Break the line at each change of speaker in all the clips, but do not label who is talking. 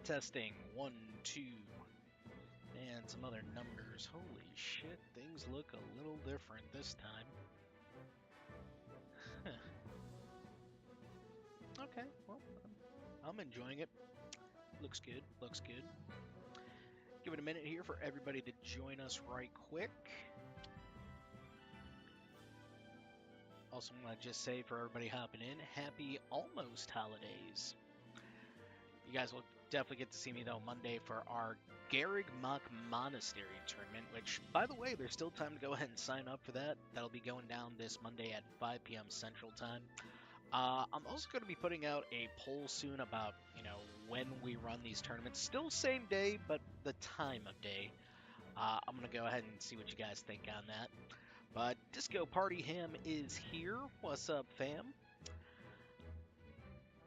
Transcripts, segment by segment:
Testing, 1, 2, and some other numbers. Holy shit, things look a little different this time. Huh. Okay, well, I'm enjoying it. Looks good, looks good. Give it a minute here for everybody to join us right quick. Also want to just say for everybody hopping in, happy almost holidays. You guys will definitely get to see me, though, Monday for our Garrigmach Monastery tournament, which, by the way, there's still time to go ahead and sign up for that. That'll be going down this Monday at 5 p.m. Central Time. I'm also going to be putting out a poll soon about, when we run these tournaments. Still same day, but the time of day. I'm going to go ahead and see what you guys think on that. But Disco Party Ham is here. What's up, fam?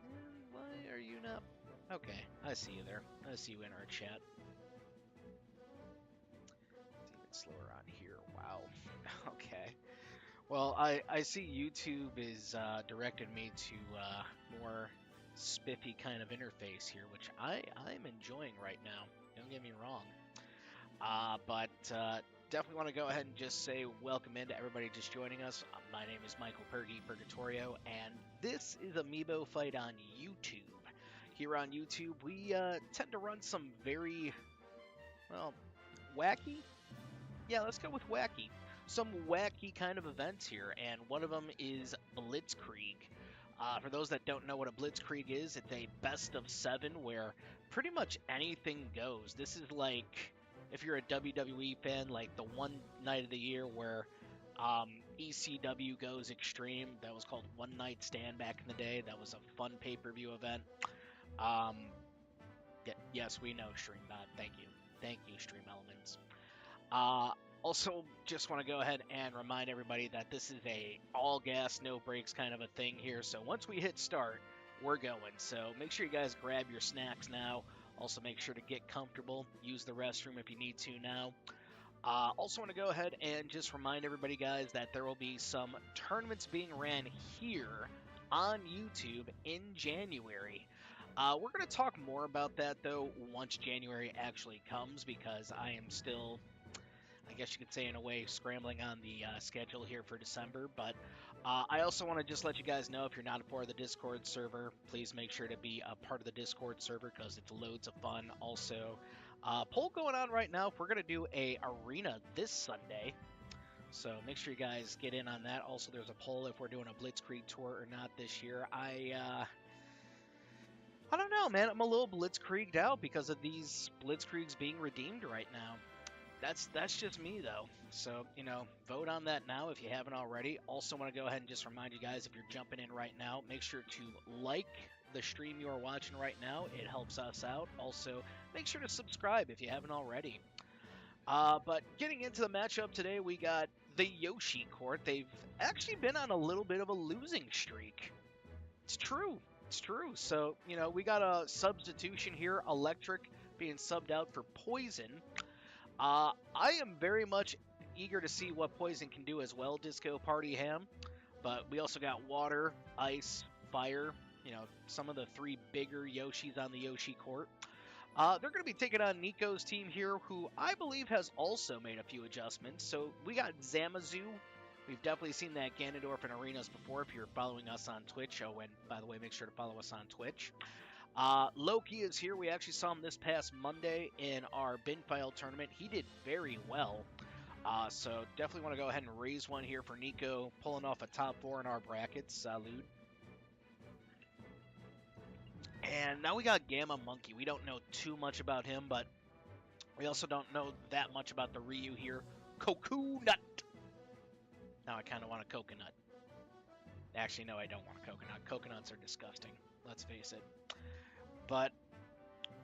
And why are you not... Okay, I see you there. I see you in our chat. It's even slower on here. Wow. Okay. Well, I see YouTube is directed me to more spiffy kind of interface here, which I'm enjoying right now. Don't get me wrong. But definitely want to go ahead and just say welcome in to everybody just joining us. My name is Michael Purgatorio, and this is Amiibo Fight on YouTube. Here on YouTube, we tend to run some very, well, wacky? Yeah, let's go with wacky. Some wacky kind of events here, and one of them is Blitzkrieg. For those that don't know what a Blitzkrieg is, it's a best of 7 where pretty much anything goes. This is like, if you're a WWE fan, like the one night of the year where ECW goes extreme. That was called One Night Stand back in the day. That was a fun pay-per-view event. Yes, we know, StreamBot. Thank you. Thank you, Stream Elements. Also, just want to go ahead and remind everybody that this is a all gas, no brakes kind of a thing here. So once we hit start, we're going. So make sure you guys grab your snacks now. Also make sure to get comfortable. Use the restroom if you need to now. Also want to go ahead and just remind everybody, guys, that there will be some tournaments being ran here on YouTube in January. We're going to talk more about that, though, once January actually comes, because I am still... I guess you could say, in a way, scrambling on the schedule here for December. But I also want to just let you guys know, if you're not a part of the Discord server, please make sure to be a part of the Discord server because it's loads of fun. Also, poll going on right now if we're going to do a arena this Sunday. So make sure you guys get in on that. Also, there's a poll if we're doing a Blitzkrieg tour or not this year. I don't know, man. I'm a little Blitzkrieged out because of these Blitzkriegs being redeemed right now. That's just me, though. So, vote on that now if you haven't already. Also want to go ahead and just remind you guys, if you're jumping in right now, make sure to like the stream you are watching right now. It helps us out. Also, make sure to subscribe if you haven't already. But getting into the matchup today, we got the Yoshi court. They've actually been on a little bit of a losing streak. It's true. It's true. So, we got a substitution here, Electric being subbed out for Poison. I am very much eager to see what Poison can do as well, Disco Party Ham. But we also got Water, Ice, Fire, some of the 3 bigger Yoshis on the Yoshi court. They're going to be taking on Nico's team here, who I believe has also made a few adjustments. So we got Zamazu. We've definitely seen that Ganondorf in arenas before if you're following us on Twitch. Oh, and by the way, make sure to follow us on Twitch. Loki is here. We actually saw him this past Monday in our bin file tournament. He did very well. So definitely want to go ahead and raise one here for Nico, pulling off a top 4 in our brackets. Salud. And now we got Gamma Monkey. We don't know too much about him, but we also don't know that much about the Ryu here. Coconut. Now I kind of want a coconut. Actually, no, I don't want a coconut. Coconuts are disgusting. Let's face it. But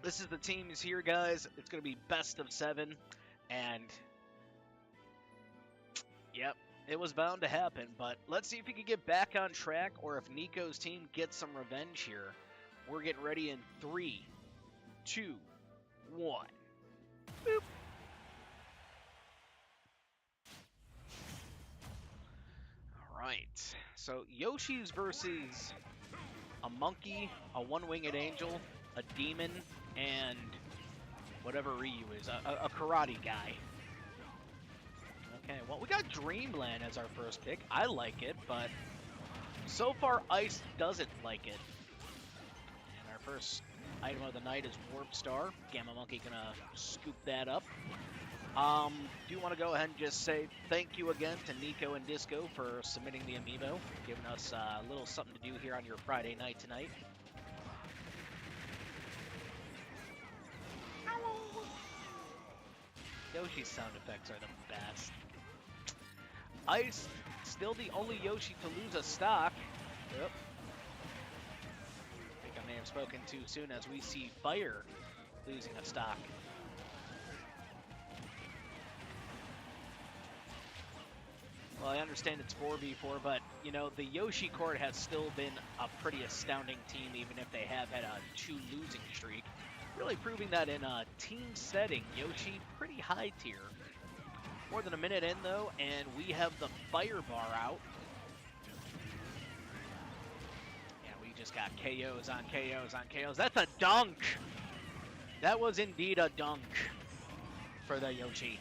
this is the teams here, guys. It's going to be best of 7. And, yep, it was bound to happen. But let's see if we can get back on track or if Nico's team gets some revenge here. We're getting ready in 3, 2, 1. Boop. Alright, so Yoshi's versus a monkey, a one-winged angel, a demon, and whatever Ryu is, a karate guy. Okay, well, we got Dreamland as our first pick. I like it, but so far, Ice doesn't like it. And our first item of the night is Warp Star. Gamma Monkey gonna scoop that up. Do want to go ahead and just say thank you again to Nico and Disco for submitting the amiibo, giving us a little something to do here on your Friday night tonight. Yoshi's sound effects are the best. Ice, still the only Yoshi to lose a stock. Yep. I think I may have spoken too soon as we see Fire losing a stock. Well, I understand it's 4v4, but, you know, the Yoshi Court has still been a pretty astounding team, even if they have had a 2 losing streak. Really proving that in a team setting, Yoshi, pretty high tier. More than a minute in, though, and we have the fire bar out. And we just got KOs on KOs on KOs. That's a dunk! That was indeed a dunk for the Yoshi.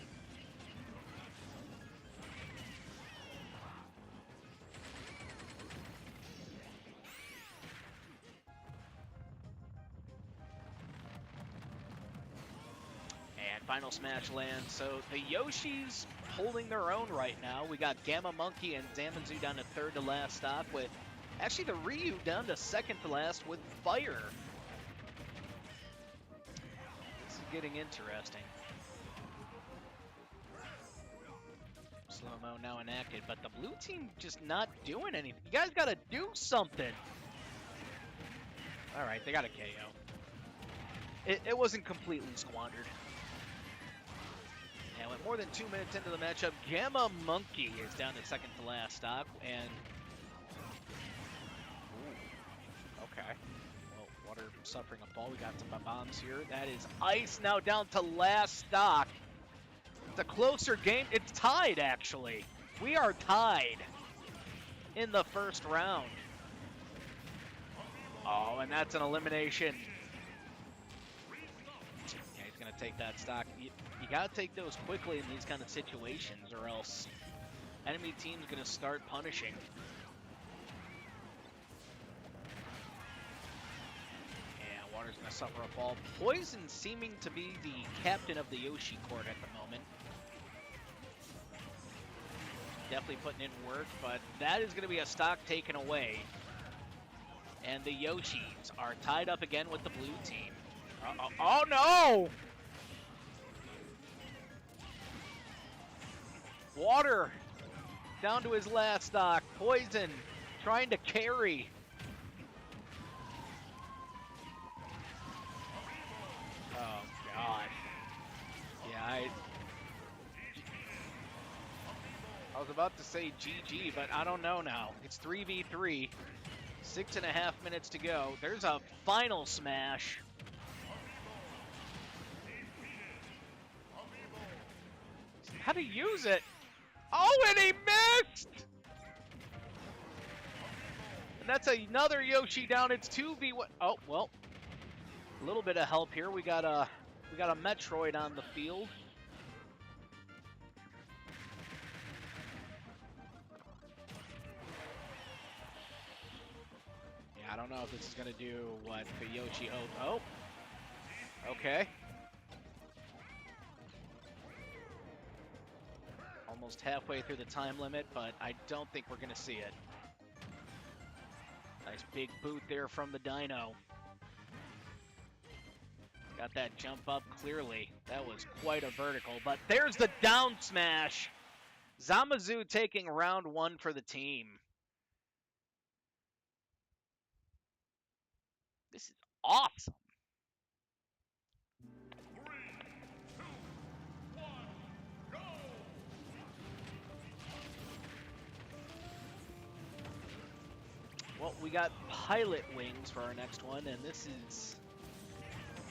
Final smash lands. So the Yoshi's holding their own right now. We got Gamma Monkey and Zamazu down to third to last stock with actually the Ryu down to second to last with Fire. This is getting interesting. Slow-mo now enacted, but the blue team just not doing anything. You guys got to do something. All right, they got a KO. It wasn't completely squandered. And with more than 2 minutes into the matchup, Gamma Monkey is down to second to last stock, and ooh, okay. Well, Water suffering a fall. We got some bombs here. That is Ice now down to last stock. It's a closer game. It's tied, actually. We are tied in the first round. Oh, and that's an elimination. Yeah, he's going to take that stock. You got to take those quickly in these kind of situations, or else enemy team's going to start punishing. And Water's going to suffer a fall. Poison seeming to be the captain of the Yoshi Court at the moment. Definitely putting in work, but that is going to be a stock taken away. And the Yoshis are tied up again with the blue team. Oh no! Water down to his last stock. Poison trying to carry. Oh, God. Yeah, I was about to say GG, but I don't know now. It's 3v3. 6.5 minutes to go. There's a final smash. How to use it? Oh, and he missed! And that's another Yoshi down. It's 2v1. Oh, well. A little bit of help here. We got a Metroid on the field. Yeah, I don't know if this is going to do what the Yoshi hoped. Oh. Okay. Almost halfway through the time limit, but I don't think we're going to see it. Nice big boot there from the Dino. Got that jump up clearly. That was quite a vertical, but there's the down smash. Zamazu taking round 1 for the team. This is awesome. Well, we got Pilot Wings for our next one, and this is,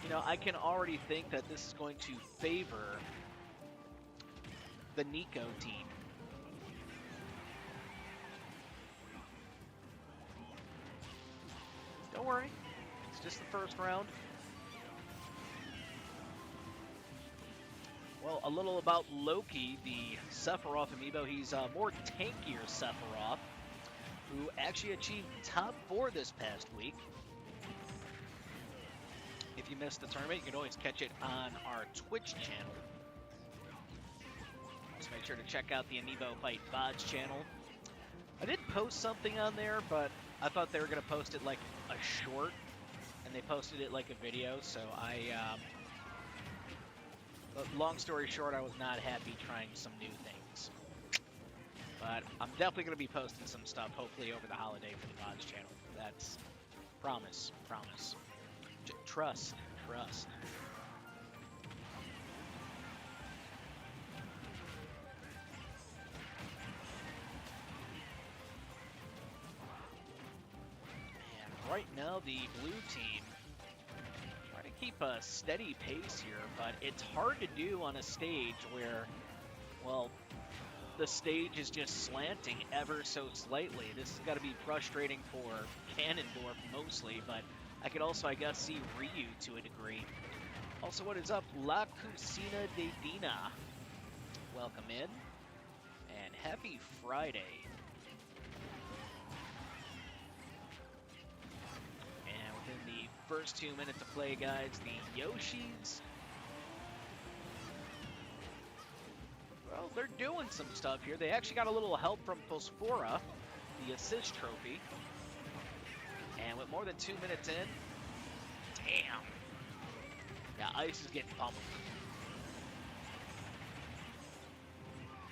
you know, I can already think that this is going to favor the Nico team. Don't worry, it's just the first round. Well, a little about Loki, the Sephiroth amiibo. He's a more tankier Sephiroth, who actually achieved top 4 this past week. If you missed the tournament, you can always catch it on our Twitch channel. Just make sure to check out the Amiibo Fight VODs channel. I did post something on there, but I thought they were going to post it like a short, and they posted it like a video, so long story short, I was not happy trying some new things. But I'm definitely going to be posting some stuff, hopefully over the holiday for the VODs channel. That's promise. Trust. And right now, the blue team trying to keep a steady pace here, but it's hard to do on a stage where, well, the stage is just slanting ever so slightly. This has got to be frustrating for Ganondorf mostly, but I could also, I guess, see Ryu to a degree. Also, what is up? La Cucina de Dina. Welcome in. And happy Friday. And within the first 2 minutes of play, guys, the Yoshis. Well, they're doing some stuff here. They actually got a little help from Phosphora, the assist trophy. And with more than 2 minutes in, damn. Yeah, Ice is getting pummeled.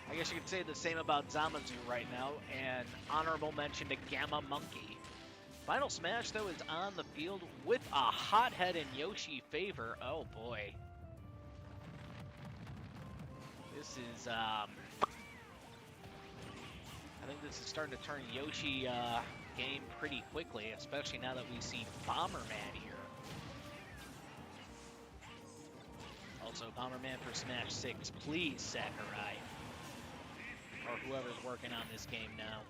I guess you could say the same about Zamazu right now, and honorable mention to Gamma Monkey. Final Smash, though, is on the field with a hothead in Yoshi favor. Oh, boy. This is, I think this is starting to turn Yoshi, game pretty quickly, especially now that we see Bomberman here. Also, Bomberman for Smash 6, please, Sakurai. Or whoever's working on this game now.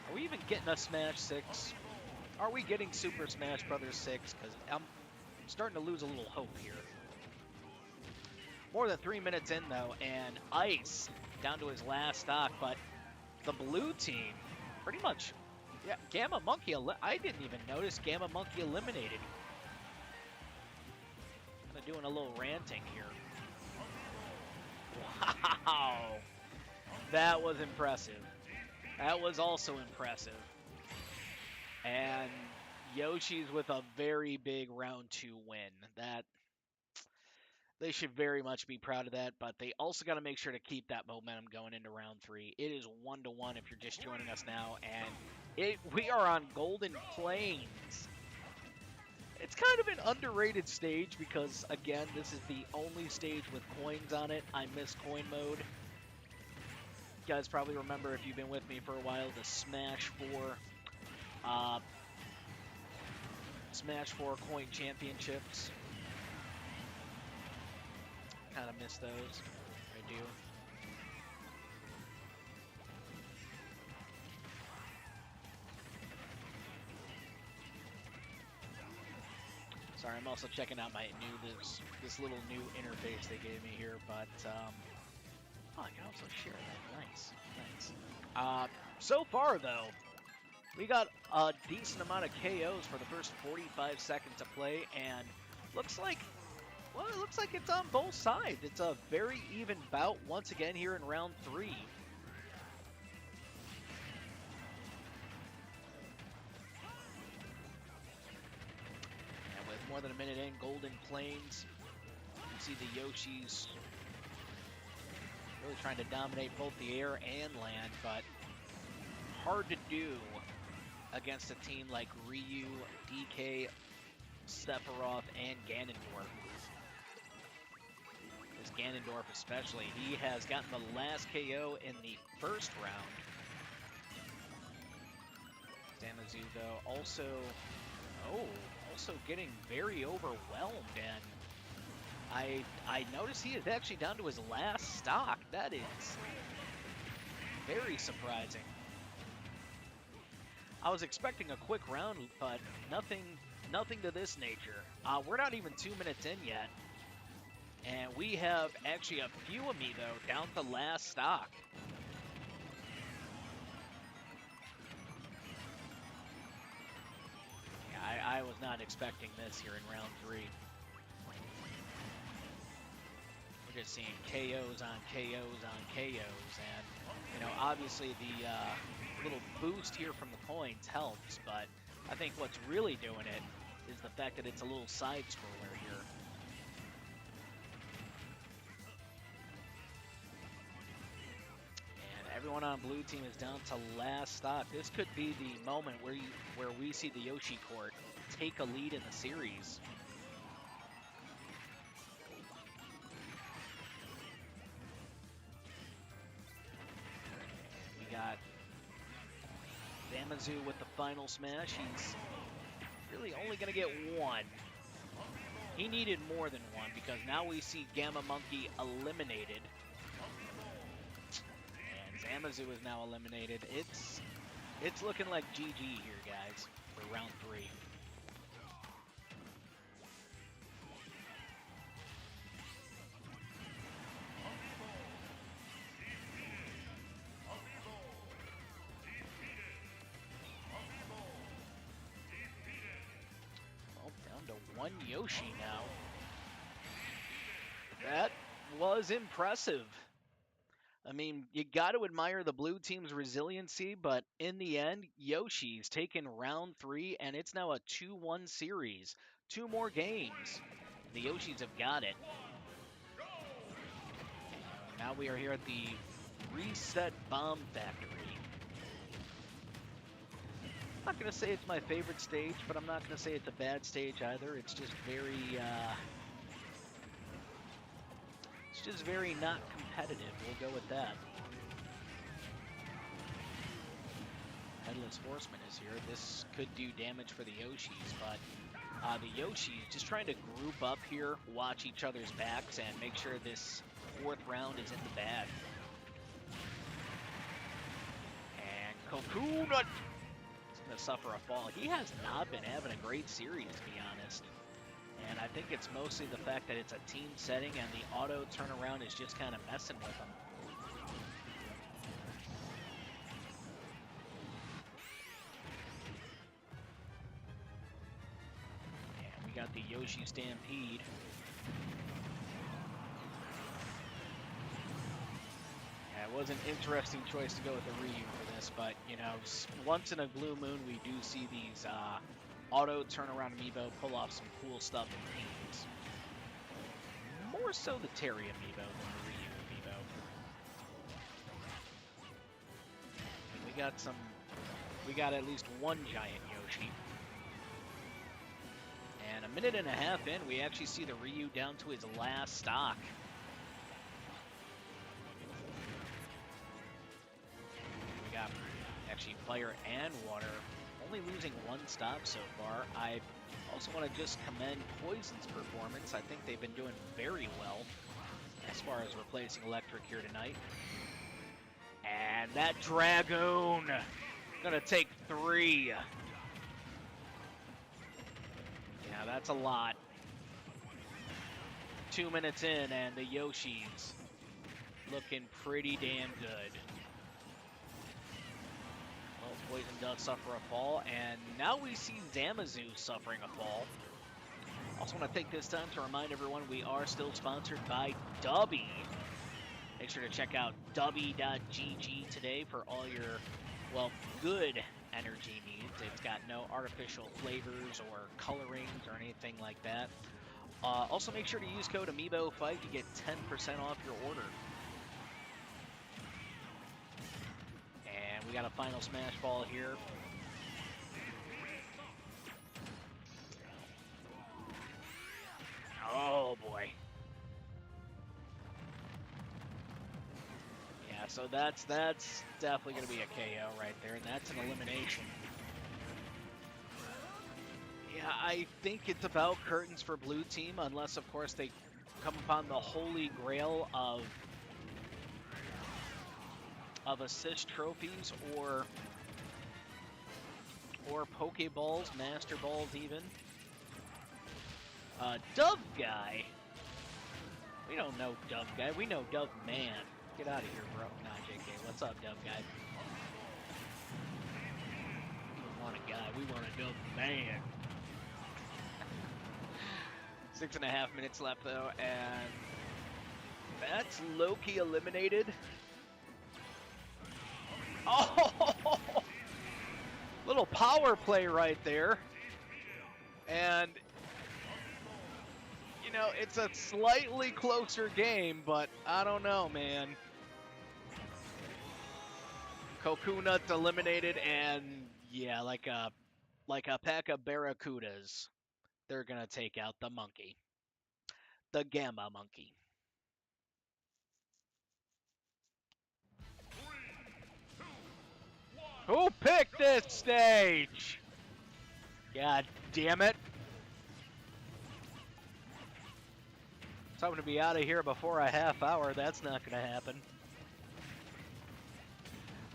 Are we even getting a Smash 6? Are we getting Super Smash Bros. 6? Because I'm starting to lose a little hope here. More than 3 minutes in, though, and Ice down to his last stock, but the blue team, pretty much, yeah, Gamma Monkey, I didn't even notice Gamma Monkey eliminated. Kind of doing a little ranting here. Wow. That was impressive. That was also impressive. And Yoshi's with a very big round 2 win. They should very much be proud of that, but they also got to make sure to keep that momentum going into round 3. It is 1-1 if you're just joining us now, and we are on Golden Plains. It's kind of an underrated stage because, again, this is the only stage with coins on it. I miss coin mode. You guys probably remember, if you've been with me for a while, the Smash 4 coin championships. Kind of miss those. I do. Sorry, I'm also checking out my this little new interface they gave me here, but oh, I can also share that. Nice. So far though, we got a decent amount of KOs for the first 45 seconds of play, and looks like, well, it looks like it's on both sides. It's a very even bout once again here in round 3. And with more than a minute in, Golden Plains, you can see the Yoshis really trying to dominate both the air and land, but hard to do against a team like Ryu, DK, Sephiroth, and Ganondorf. This Ganondorf especially, he has gotten the last KO in the first round. Zamazu, though, also getting very overwhelmed, and I noticed he is actually down to his last stock. That is very surprising. I was expecting a quick round, but nothing to this nature. We're not even 2 minutes in yet. And we have actually a few amiibo down to last stock. Yeah, I was not expecting this here in round 3. We're just seeing KOs on KOs on KOs, and you know, obviously the little boost here from the coins helps, but I think what's really doing it is the fact that it's a little side scroller here. And everyone on blue team is down to last stock. This could be the moment where we see the Yoshi court take a lead in the series. Got Zamazu with the final smash. He's really only going to get one. He needed more than one because now we see Gamma Monkey eliminated. And Zamazu is now eliminated. It's looking like GG here, guys, for round 3. One Yoshi now. That was impressive. I mean, you got to admire the blue team's resiliency, but in the end, Yoshi's taken round 3, and it's now a 2-1 series. 2 more games. The Yoshis have got it. Now we are here at the Reset Bomb Factory. I'm not going to say it's my favorite stage, but I'm not going to say it's a bad stage either. It's just very not competitive. We'll go with that. Headless Horseman is here. This could do damage for the Yoshis, but the Yoshis just trying to group up here, watch each other's backs, and make sure this 4th round is in the bag. And Cocoonut to suffer a fall. He has not been having a great series, to be honest. And I think it's mostly the fact that it's a team setting and the auto turnaround is just kind of messing with him. And we got the Yoshi Stampede. It was an interesting choice to go with the Ryu for this, but, you know, once in a blue moon, we do see these auto turnaround amiibo pull off some cool stuff in teams. More so the Terry amiibo than the Ryu amiibo. We got at least one giant Yoshi. And a minute and a half in, we actually see the Ryu down to his last stock. Actually, fire and water, only losing 1 stop so far. I also want to just commend Poison's performance. I think they've been doing very well as far as replacing electric here tonight. And that Dragoon gonna take 3. Yeah, that's a lot. 2 minutes in, and the Yoshis looking pretty damn good. Poison does suffer a fall, and now we see Zamazu suffering a fall. Also want to take this time to remind everyone we are still sponsored by Dubby. Make sure to check out dubby.gg today for all your, well, good energy needs. It's got no artificial flavors or colorings or anything like that. Also make sure to use code AmiiboFight to get 10% off your order. We got a final smash ball here. Oh boy. Yeah, so that's definitely going to be a KO right there, and that's an elimination. Yeah, I think it's about curtains for blue team, unless of course they come upon the holy grail of assist trophies or Pokeballs, Master Balls even. Dove Guy We don't know Dove Guy. We know Dove Man. Get out of here, bro. Nah, JK. What's up, Dove Guy? We don't want a guy. We want a Dove Man. 6.5 minutes left, though, and that's Loki eliminated. Oh! Little power play right there. And, you know, it's a slightly closer game, but I don't know, man. Coconut eliminated, and yeah, like a pack of barracudas, they're gonna take out the monkey, the Gamma Monkey. Who picked this stage? God damn it. I was hoping to be out of here before a half hour. That's not going to happen.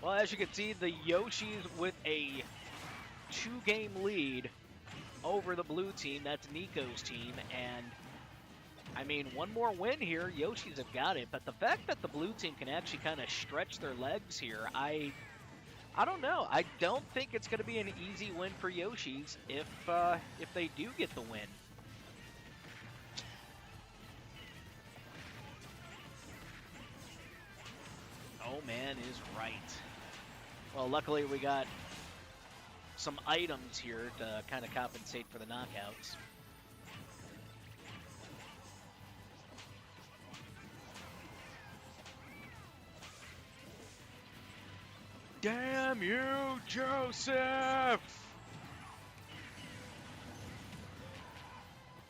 Well, as you can see, the Yoshis with a 2-game lead over the blue team. That's Nico's team. And, I mean, one more win here. Yoshis have got it. But the fact that the blue team can actually kind of stretch their legs here, I don't know. I don't think it's going to be an easy win for Yoshi's if they do get the win. Oh man is right. Well, luckily we got some items here to kind of compensate for the knockouts. Damn you, Joseph!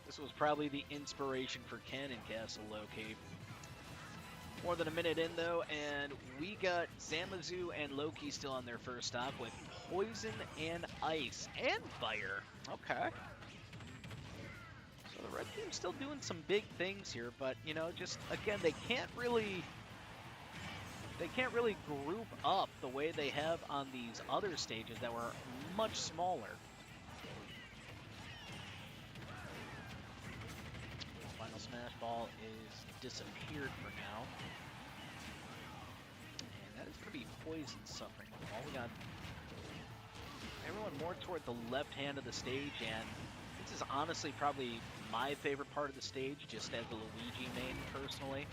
This was probably the inspiration for Cannon Castle Loki. More than a minute in, though, and we got Zamazu and Loki still on their first stop with Poison and Ice and Fire. Okay. So the red team's still doing some big things here, but, you know, just, again, they can't really group up the way they have on these other stages that were much smaller. Final Smash Ball is disappeared for now. And that is going to be Poison suffering. Well, we got everyone more toward the left hand of the stage, and this is honestly probably my favorite part of the stage, just as a Luigi main personally.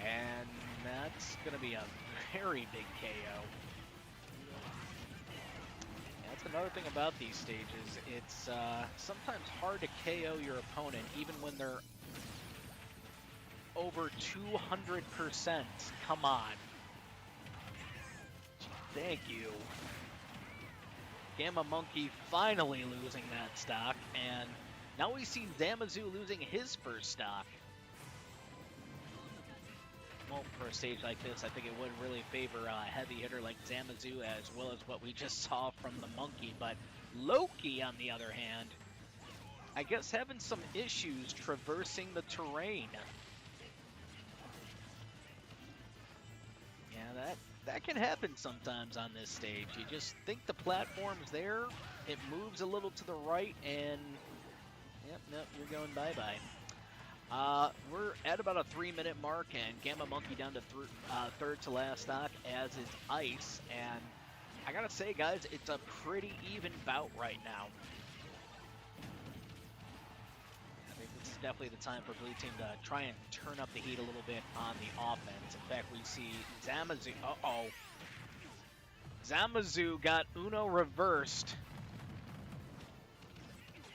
And that's going to be a very big KO. That's another thing about these stages. It's sometimes hard to KO your opponent, even when they're over 200%. Come on. Thank you. Gamma Monkey finally losing that stock, and now we see Zamazu losing his first stock. Well, for a stage like this, I think it would really favor a heavy hitter like Zamazu, as well as what we just saw from the Monkey. But Loki, on the other hand, I guess having some issues traversing the terrain. Yeah, that can happen sometimes on this stage. You just think the platform's there, it moves a little to the right, and yep, nope, you're going bye-bye. We're at about a 3-minute mark, and Gamma Monkey down to third to last stock, as is Ice. And I gotta say, guys, it's a pretty even bout right now. I think this is definitely the time for Blue Team to try and turn up the heat a little bit on the offense. In fact, we see Zamazu. Uh-oh. Zamazu got Uno reversed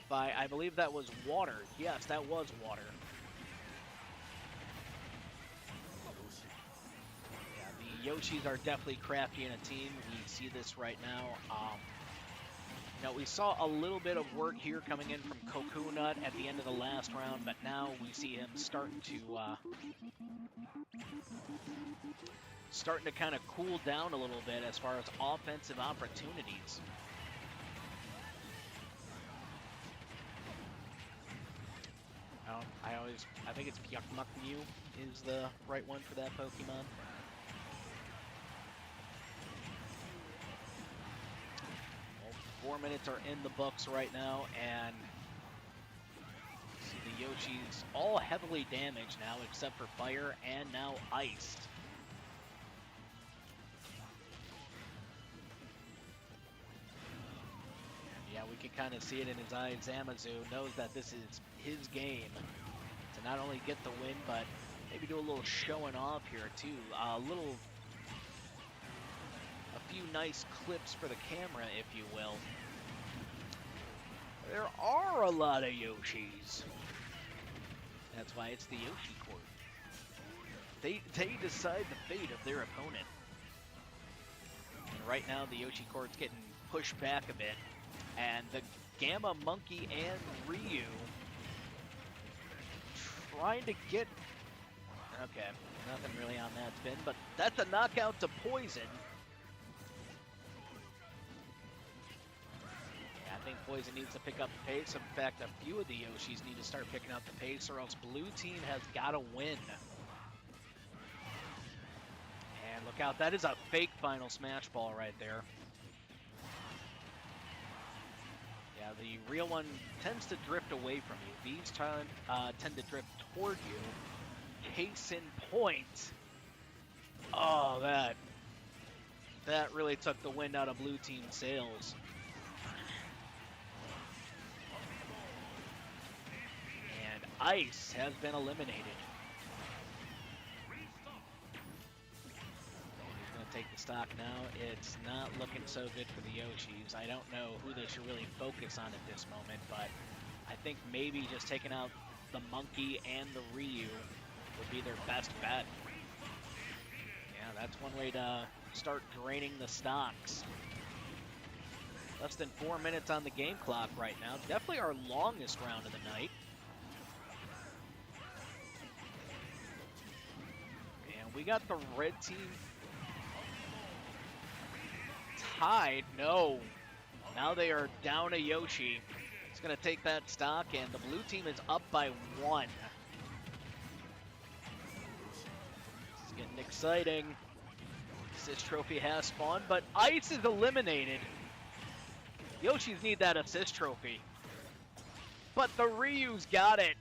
by, I believe that was water. Yes, that was water. Yoshis are definitely crafty in a team. We see this right now. You know, we saw a little bit of work here coming in from Coconut at the end of the last round, but now we see him starting to kind of cool down a little bit as far as offensive opportunities. I think it's Pyakmakmu is the right one for that Pokemon. Well, 4 minutes are in the books right now, and see Yoshi's all heavily damaged now, except for fire and now ice. Yeah, we can kind of see it in his eyes. Zamazu knows that this is his game to not only get the win, but maybe do a little showing off here too. A few nice clips for the camera, if you will. There are a lot of Yoshis. That's why it's the Yoshi Court. They decide the fate of their opponent. And right now, the Yoshi Court's getting pushed back a bit. And the Gamma Monkey and Ryu trying to get... Okay, nothing really on that spin, but that's a knockout to Poison. Yeah, I think Poison needs to pick up the pace. In fact, a few of the Yoshis need to start picking up the pace, or else Blue Team has got to win. And look out, that is a fake final smash ball right there. Yeah, the real one tends to drift away from you. These tend to drift toward you. Case in point. Oh, that really took the wind out of Blue Team's sails. And Ice has been eliminated. Take the stock now. It's not looking so good for the Yoshis. I don't know who they should really focus on at this moment, but I think maybe just taking out the Monkey and the Ryu would be their best bet. Yeah, that's one way to start draining the stocks. Less than 4 minutes on the game clock right now. Definitely our longest round of the night. And we got the red team tied. No. Now they are down a Yoshi. It's going to take that stock, and the blue team is up by 1. This is getting exciting. Assist trophy has spawned, but Ice is eliminated. Yoshis need that assist trophy. But the Ryu's got it.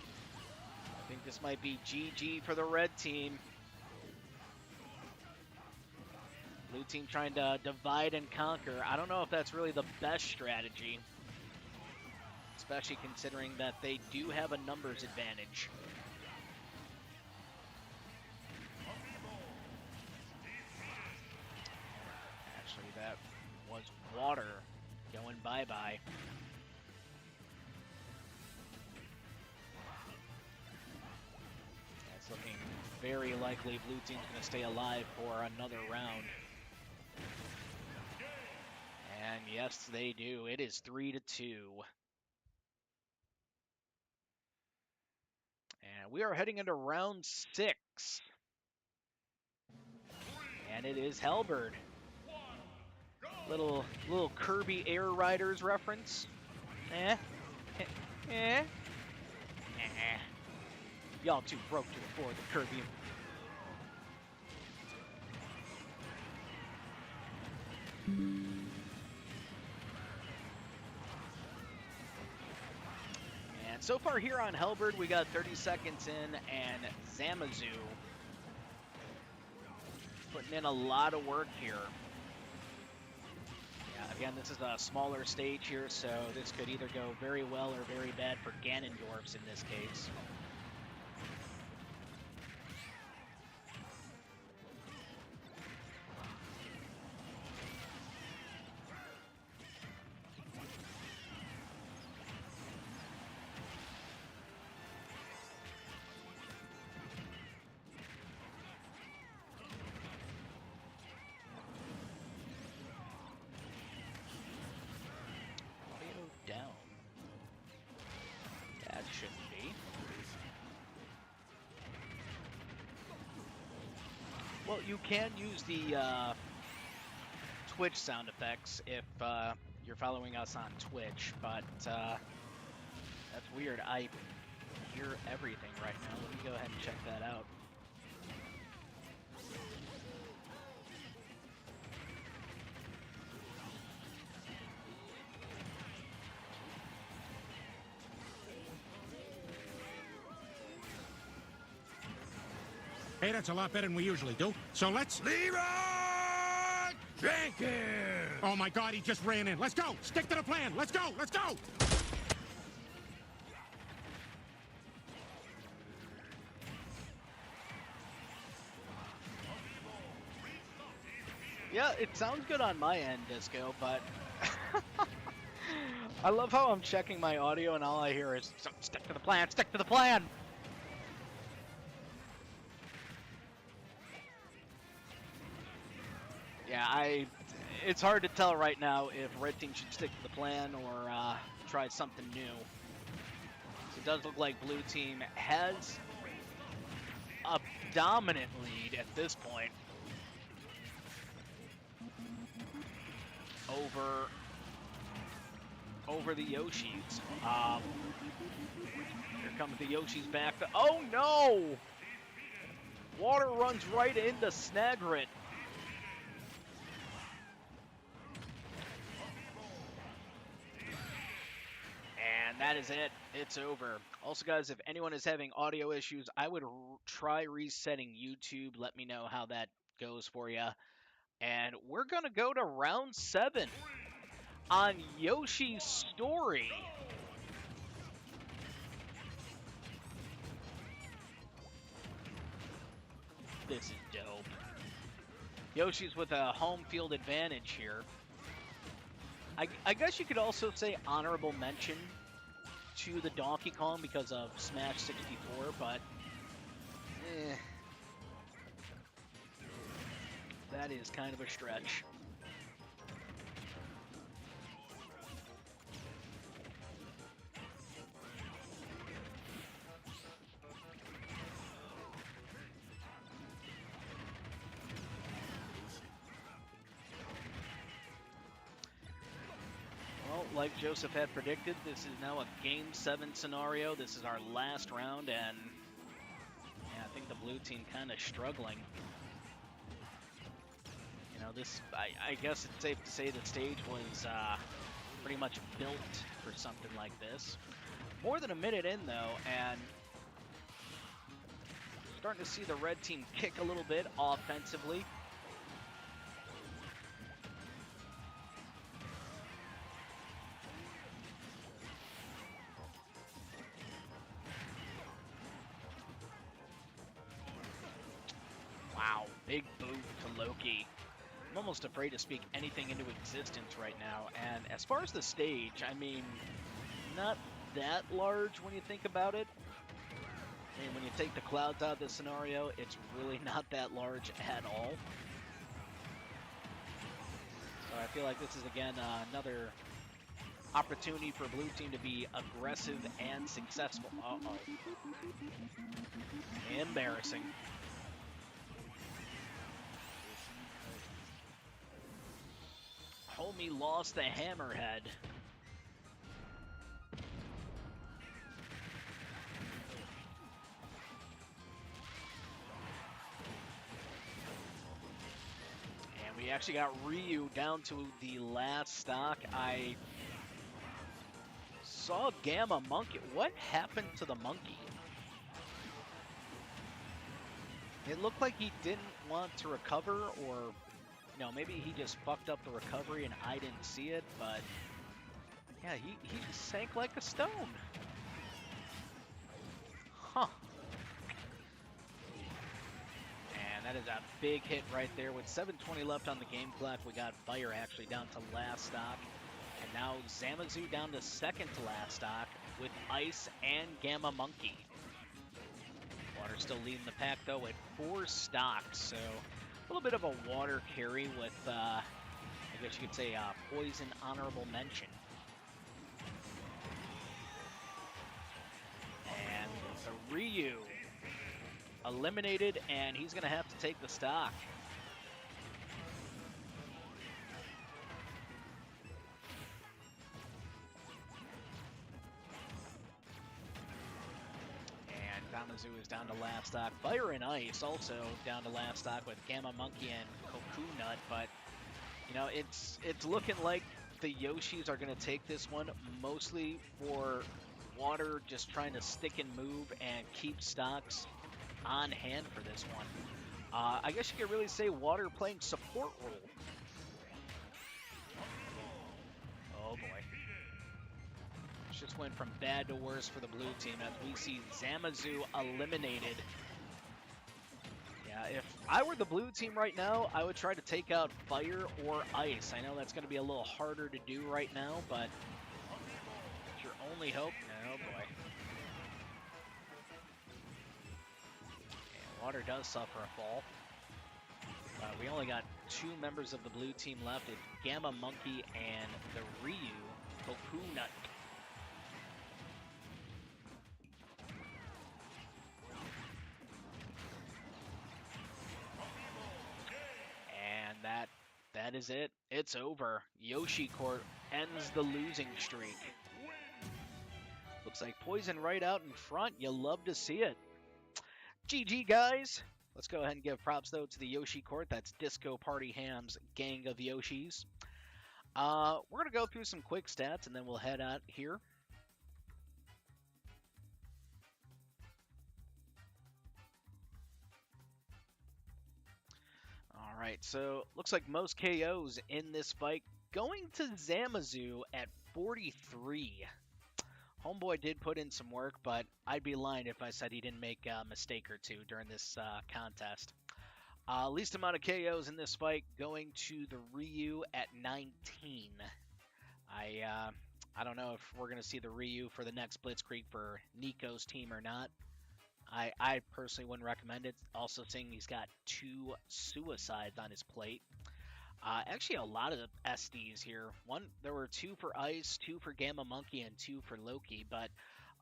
I think this might be GG for the red team. Blue team trying to divide and conquer. I don't know if that's really the best strategy, especially considering that they do have a numbers advantage. Actually, that was water going bye-bye. That's looking very likely blue team's going to stay alive for another round. And yes, they do. It is 3-2. And we are heading into round 6. And it is Hellbird. Little Kirby Air Riders reference. Y'all too broke to afford the Kirby. And so far here on Hellbird, we got 30 seconds in, and Zamazu putting in a lot of work here. Yeah, again, this is a smaller stage here, so this could either go very well or very bad for Ganondorfs in this case. Well, you can use the Twitch sound effects if you're following us on Twitch, but that's weird. I hear everything right now. Let me go ahead and check that out.
Hey, that's a lot better than we usually do. So let's...
Leroy Jenkins!
Oh, my God, he just ran in. Let's go. Stick to the plan. Let's go. Let's go.
Yeah, it sounds good on my end, Disco, but I love how I'm checking my audio and all I hear is stick to the plan, stick to the plan. Yeah, it's hard to tell right now if Red Team should stick to the plan or try something new. So it does look like Blue Team has a dominant lead at this point over the Yoshis. Here comes the Yoshis back. Oh no! Water runs right into Snagrit. And that is it. It's over. Also, guys, if anyone is having audio issues, I would try resetting YouTube. Let me know how that goes for you. And we're going to go to round 7 on Yoshi's Story. This is dope. Yoshi's with a home field advantage here. I guess you could also say honorable mention to the Donkey Kong because of Smash 64, but that is kind of a stretch. Like Joseph had predicted, this is now a Game 7 scenario. This is our last round, and yeah, I think the blue team kind of struggling. You know, this, I guess it's safe to say the stage was pretty much built for something like this. More than a minute in, though, and starting to see the red team kick a little bit offensively. Big boot to Loki. I'm almost afraid to speak anything into existence right now. And as far as the stage, I mean, not that large when you think about it. And when you take the clouds out of the scenario, it's really not that large at all. So I feel like this is, again, another opportunity for Blue Team to be aggressive and successful. Uh-oh. Embarrassing. Homie lost the hammerhead. And we actually got Ryu down to the last stock. I saw Gamma Monkey. What happened to the monkey? It looked like he didn't want to recover, or no, maybe he just fucked up the recovery and I didn't see it, but yeah, he just sank like a stone. Huh. And that is a big hit right there. With 7:20 left on the game clock, we got Fire actually down to last stock. And now Zamazu down to second to last stock with Ice and Gamma Monkey. Water still leading the pack, though, at 4 stocks, so a little bit of a water carry with, I guess you could say, poison honorable mention. And the Ryu eliminated, and he's going to have to take the stock. Zamazu is down to last stock. Fire and Ice also down to last stock with Gamma Monkey and Cocoonut, but you know, it's looking like the Yoshis are going to take this one mostly for Water just trying to stick and move and keep stocks on hand for this one. I guess you could really say Water playing support role. Oh boy. This just went from bad to worse for the blue team as we see Zamazu eliminated. Yeah, if I were the blue team right now, I would try to take out fire or ice. I know that's going to be a little harder to do right now, but it's your only hope. Oh boy. And Water does suffer a fall. We only got 2 members of the blue team left. It's Gamma Monkey and the Ryu Coconut. And that is it. It's over. Yoshi Court ends the losing streak. Looks like Poison right out in front. You love to see it. GG, guys. Let's go ahead and give props, though, to the Yoshi Court. That's Disco Party Ham's gang of Yoshis. We're going to go through some quick stats, and then we'll head out here. All right, so looks like most KOs in this fight going to Zamazu at 43. Homeboy did put in some work, but I'd be lying if I said he didn't make a mistake or two during this contest. Least amount of KOs in this fight going to the Ryu at 19. I don't know if we're going to see the Ryu for the next Blitzkrieg for Nico's team or not. I personally wouldn't recommend it. Also seeing he's got 2 suicides on his plate. Actually, a lot of the SDs here. There were 2 for Ice, 2 for Gamma Monkey, and 2 for Loki. But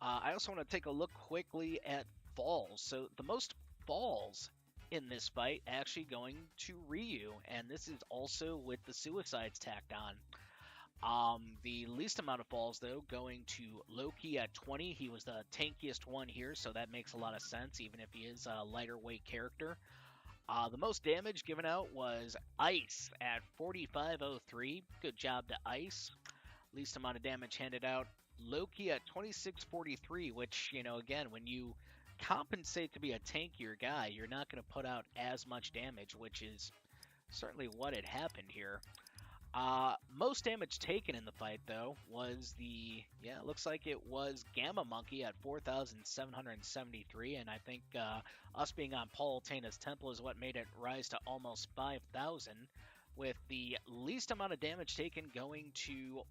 I also want to take a look quickly at falls. So the most falls in this fight actually going to Ryu, and this is also with the suicides tacked on. The least amount of falls, though, going to Loki at 20. He was the tankiest one here, so that makes a lot of sense, even if he is a lighter weight character. The most damage given out was Ice at 4503. Good job to Ice. Least amount of damage handed out. Loki at 2643, which, again, when you compensate to be a tankier guy, you're not going to put out as much damage, which is certainly what had happened here. Most damage taken in the fight, though, was it looks like it was Gamma Monkey at 4,773, and I think us being on Paul Taina's Temple is what made it rise to almost 5,000, with the least amount of damage taken going to,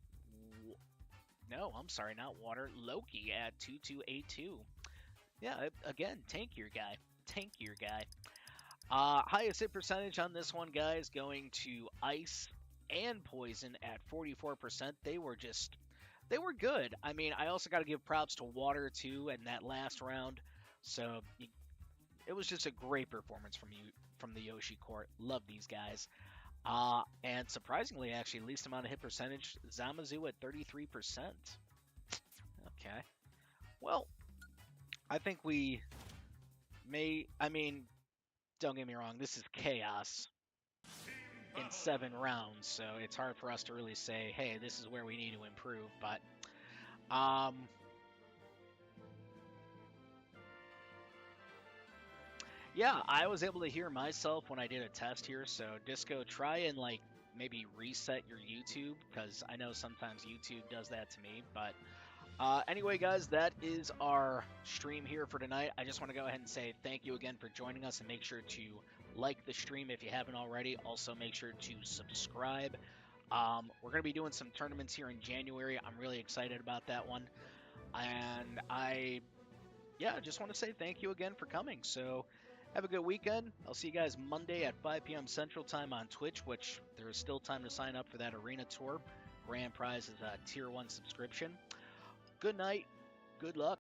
no, I'm sorry, not Water, Loki at 2282. Yeah, again, tankier guy. Highest hit percentage on this one, guys, going to Ice and Poison at 44%. They were good. I mean, I also got to give props to Water too in that last round. So it was just a great performance from the Yoshi Court. Love these guys. And surprisingly, actually, least amount of hit percentage, Zamazu at 33%. Okay. Well, I think we may. I mean, don't get me wrong. This is chaos in 7 rounds, so it's hard for us to really say, hey, this is where we need to improve, but yeah, I was able to hear myself when I did a test here, so Disco, try and maybe reset your YouTube, because I know sometimes YouTube does that to me, but anyway, guys, that is our stream here for tonight. I just want to go ahead and say thank you again for joining us, and make sure to like the stream if you haven't already. Also, make sure to subscribe. We're going to be doing some tournaments here in January. I'm really excited about that one. And I just want to say thank you again for coming. So have a good weekend. I'll see you guys Monday at 5 p.m. Central Time on Twitch, which there is still time to sign up for that arena tour. Grand prize is a Tier 1 subscription. Good night. Good luck.